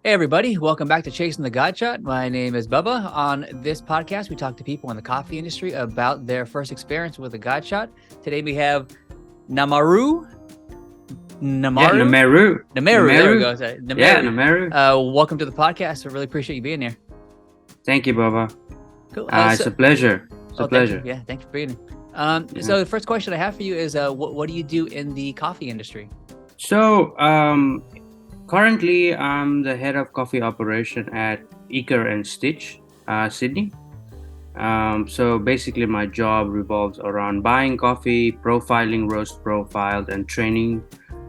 Hey everybody, welcome back to Chasing the God Shot. My name is Bubba. On this podcast, we talk to people in the coffee industry about their first experience with the God Shot. Today we have Nameru. Nameru. There we go. Sorry. Nameru. Yeah, Nameru. Welcome to the podcast. I really appreciate you being here. Thank you, Bubba. Cool. It's a pleasure. It's a pleasure. Yeah, thanks for being here. So the first question I have for you is, what do you do in the coffee industry? So, currently, I'm the head of coffee operation at Eker and Stitch, Sydney. So basically, my job revolves around buying coffee, profiling roast profiles, and training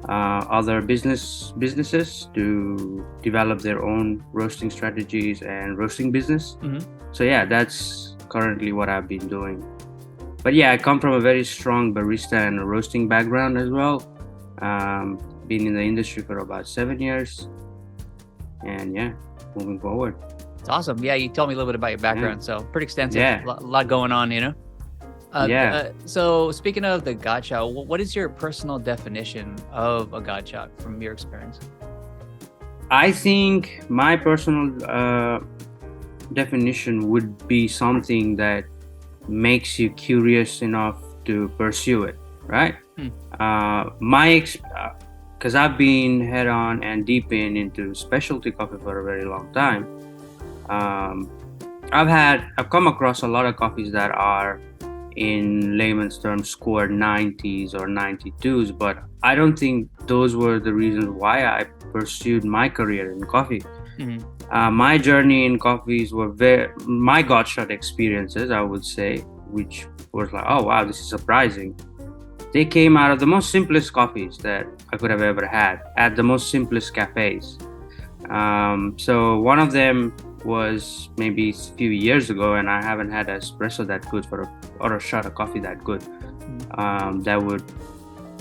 other businesses to develop their own roasting strategies and roasting business. Mm-hmm. So yeah, that's currently what I've been doing. But yeah, I come from a very strong barista and roasting background as well. Been in the industry for about 7 years, and yeah, moving forward. It's awesome. Yeah, you told me a little bit about your background, so pretty extensive. Yeah. A lot going on, you know? So speaking of the God Shot, what is your personal definition of a God Shot from your experience? I think my personal definition would be something that makes you curious enough to pursue it, right? Because I've been head on and deep into specialty coffee for a very long time. I've come across a lot of coffees that are, in layman's terms, scored 90s or 92s, but I don't think those were the reasons why I pursued my career in coffee. Mm-hmm. My journey in coffees were my God Shot experiences, I would say, which was like, oh wow, this is surprising. They came out of the most simplest coffees that I could have ever had at the most simplest cafes. So one of them was maybe a few years ago, and I haven't had an espresso that good or a shot of coffee that good. That would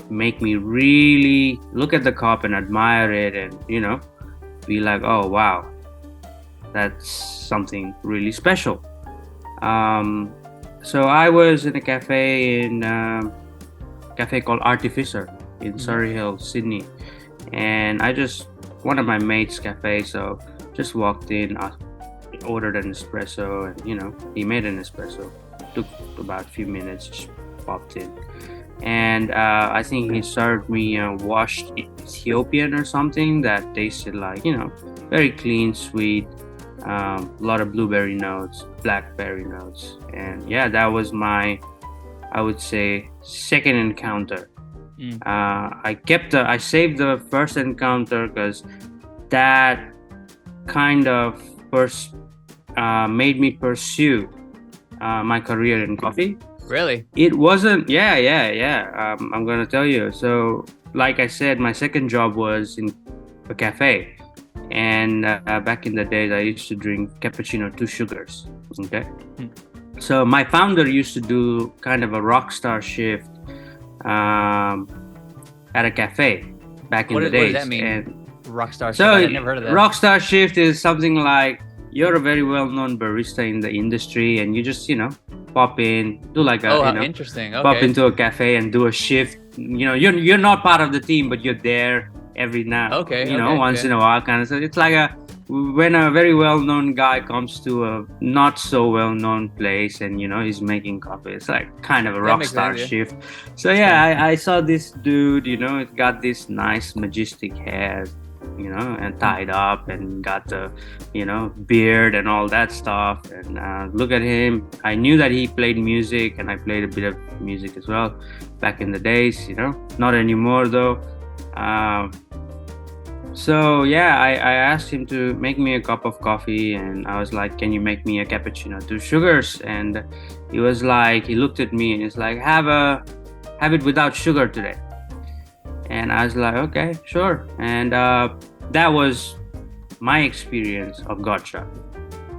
make me really look at the cup and admire it, and be like, oh wow, that's something really special. So I was in a cafe called Artificer in Surrey Hill, Sydney, and one of my mates' cafe, so just walked in, ordered an espresso, and he made an espresso. Took about a few minutes, just popped in, and I think he served me a washed Ethiopian or something that tasted like very clean, sweet, a lot of blueberry notes, blackberry notes, and yeah, that was my, I would say, second encounter. I saved the first encounter because that kind of made me pursue my career in coffee. Really? It wasn't. Yeah. I'm gonna tell you. So, like I said, my second job was in a cafe, and back in the days, I used to drink cappuccino 2 sugars. Okay. So my founder used to do kind of a rock star shift at a cafe back in the days. What does that mean? And Rockstar. so I've never heard of that. rock star shift is something like you're a very well-known barista in the industry, and you just pop in, do like a interesting. Okay. pop into a cafe and do a shift. You're not part of the team, but you're there every now. Once in a while, kind of. So it's like when a very well-known guy comes to a not so well-known place and he's making coffee, it's like kind of a rock star shift. So yeah, I saw this dude, it got this nice majestic hair, and tied up, and got the beard and all that stuff, and look at him. I knew that he played music, and I played a bit of music as well back in the days, not anymore though. So yeah, I asked him to make me a cup of coffee, and I was like, can you make me a cappuccino 2 sugars? And he was like, he looked at me and he's like, have it without sugar today. And I was like, okay, sure. And that was my experience of God Shot,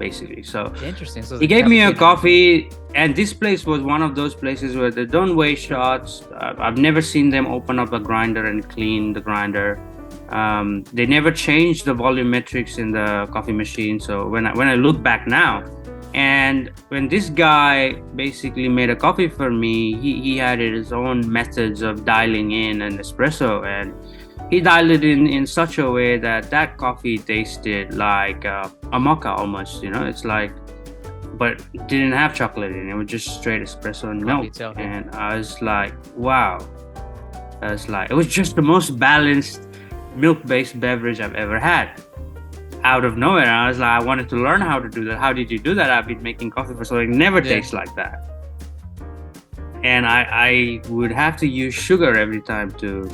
basically. So interesting. So he gave me a coffee, and this place was one of those places where they don't weigh shots. I've never seen them open up a grinder and clean the grinder. They never changed the volumetrics in the coffee machine. So when I look back now, and when this guy basically made a coffee for me, he had his own methods of dialing in an espresso, and he dialed it in such a way that that coffee tasted like a mocha almost. It's like, but didn't have chocolate in it. It was just straight espresso and Coffee milk. itself, yeah. And I was like, wow. It was just the most balanced milk-based beverage I've ever had. Out of nowhere, and I was like, I wanted to learn how to do that. How did you do that? I've been making coffee for so long. It never tastes like that. And I would have to use sugar every time to,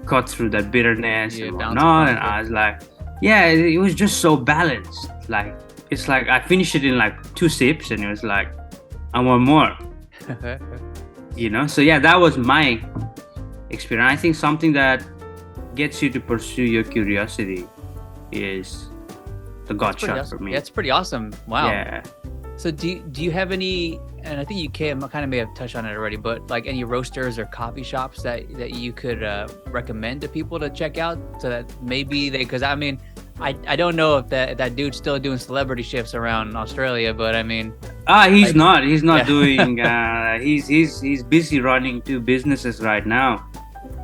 cut through that bitterness and whatnot. And I was like, yeah, it was just so balanced. Like, it's like I finished it in like 2 sips, and it was like, I want more. So yeah, that was my experience. I think something that gets you to pursue your curiosity is the gut shot awesome. for me. That's pretty awesome. Wow. Yeah. So do you have any, and I think you kind of may have touched on it already, but like any roasters or coffee shops that you could recommend to people to check out, so that maybe because I mean, I don't know if that dude's still doing celebrity shifts around Australia, but I mean, he's not doing he's busy running 2 businesses right now,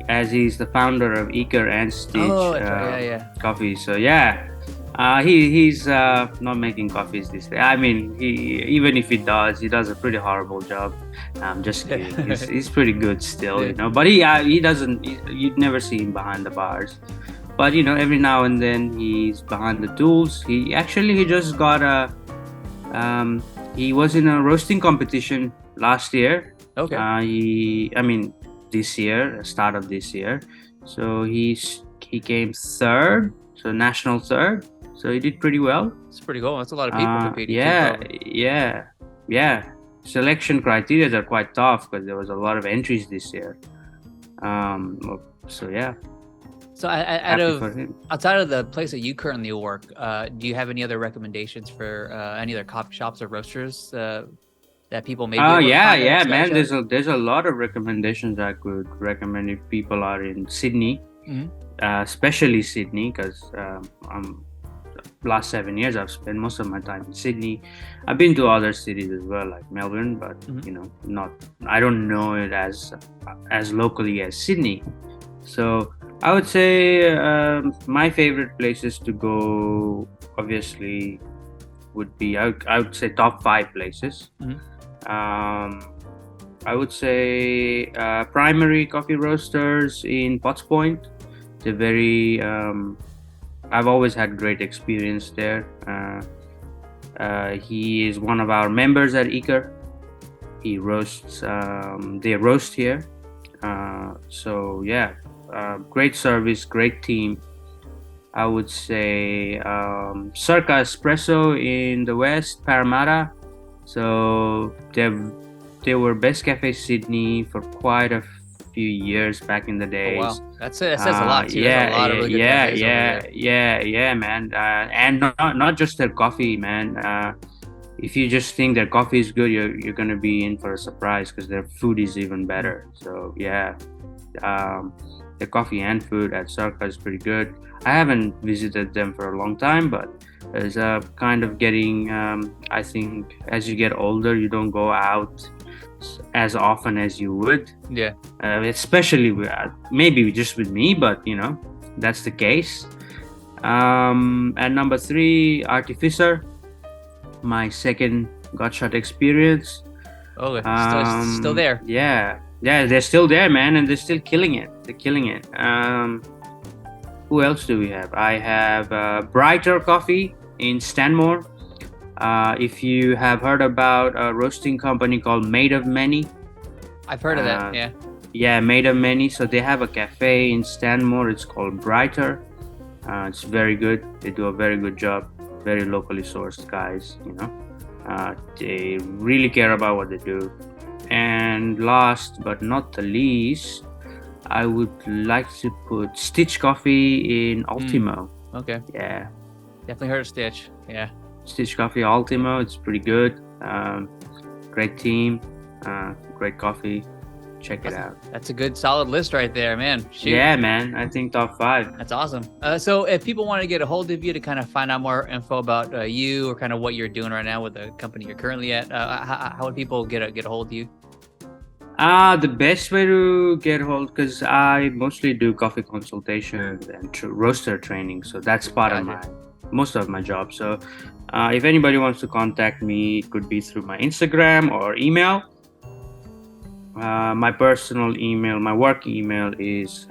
as he's the founder of Eker and Stitch Coffee. So yeah, he's not making coffees this day. I mean, even if he does a pretty horrible job. I'm just kidding. He's pretty good still, But he doesn't. You'd never see him behind the bars. But every now and then he's behind the tools. He just got he was in a roasting competition last year. Okay. This year, start of this year. So he came 3rd, so national 3rd. So he did pretty well. It's pretty cool. That's a lot of people competing. Yeah. Selection criteria are quite tough because there was a lot of entries this year. So yeah. So outside of the place that you currently work, do you have any other recommendations for any other coffee shops or roasters that people may be able to find man. There's a lot of recommendations I could recommend if people are in Sydney, especially Sydney, because last 7 years I've spent most of my time in Sydney. I've been to other cities as well, like Melbourne, but I don't know it as locally as Sydney. So I would say my favorite places to go, obviously, would be I would say top 5 places. I would say Primary Coffee Roasters in Potts Point. They're very I've always had great experience there. He is one of our members at Eker. He roasts. They roast here. So yeah, great service, great team. I would say Circa Espresso in the West, Parramatta. So they were Best Cafe Sydney for quite a few years back in the days. Oh, wow. That says a lot too. There's a lot of really good cafes over there. Man. And not just their coffee, man. If you just think their coffee is good, you're gonna be in for a surprise because their food is even better. So yeah, their coffee and food at Circa is pretty good. I haven't visited them for a long time, but it's kind of getting. I think as you get older, you don't go out as often as you would. Yeah. Especially maybe just with me, but that's the case. And number 3, Artificer. My second gut shot experience. Oh, still there. Yeah, they're still there, man, and they're still killing it. Who else do we have? I have Brighter Coffee in Stanmore. If you have heard about a roasting company called Made of Many. I've heard of that, yeah. Yeah, Made of Many. So they have a cafe in Stanmore. It's called Brighter. It's very good. They do a very good job. Very locally sourced guys, they really care about what they do. And last but not the least, I would like to put Stitch Coffee in Ultimo. Okay. Yeah. Definitely heard of Stitch. Yeah. Stitch Coffee Ultimo. It's pretty good. Great team. Great coffee. Check it out. That's a good solid list right there, man. Shoot. Yeah, man. I think top 5. That's awesome. So if people want to get a hold of you to kind of find out more info about you or kind of what you're doing right now with the company you're currently at, how would people get a hold of you? The best way to get hold, because I mostly do coffee consultations and roaster training, so that's part of Gotcha. most of my job. So, if anybody wants to contact me, it could be through my Instagram or email. My personal email, my work email is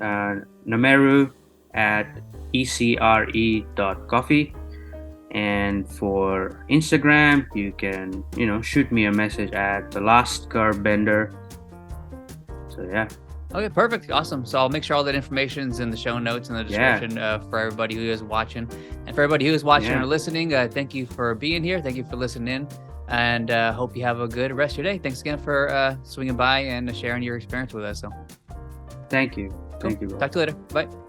nameru at ecre.coffee. And for Instagram, you can, shoot me a message at the last curve bender. So yeah. Okay, perfect. Awesome. So I'll make sure all that information's in the show notes and the Yeah. description for everybody who is watching. And for everybody who is watching Yeah. or listening, thank you for being here. Thank you for listening in. And hope you have a good rest of your day. Thanks again for swinging by and sharing your experience with us. So Thank you. cool. Thank you, bro. Talk to you later. Bye.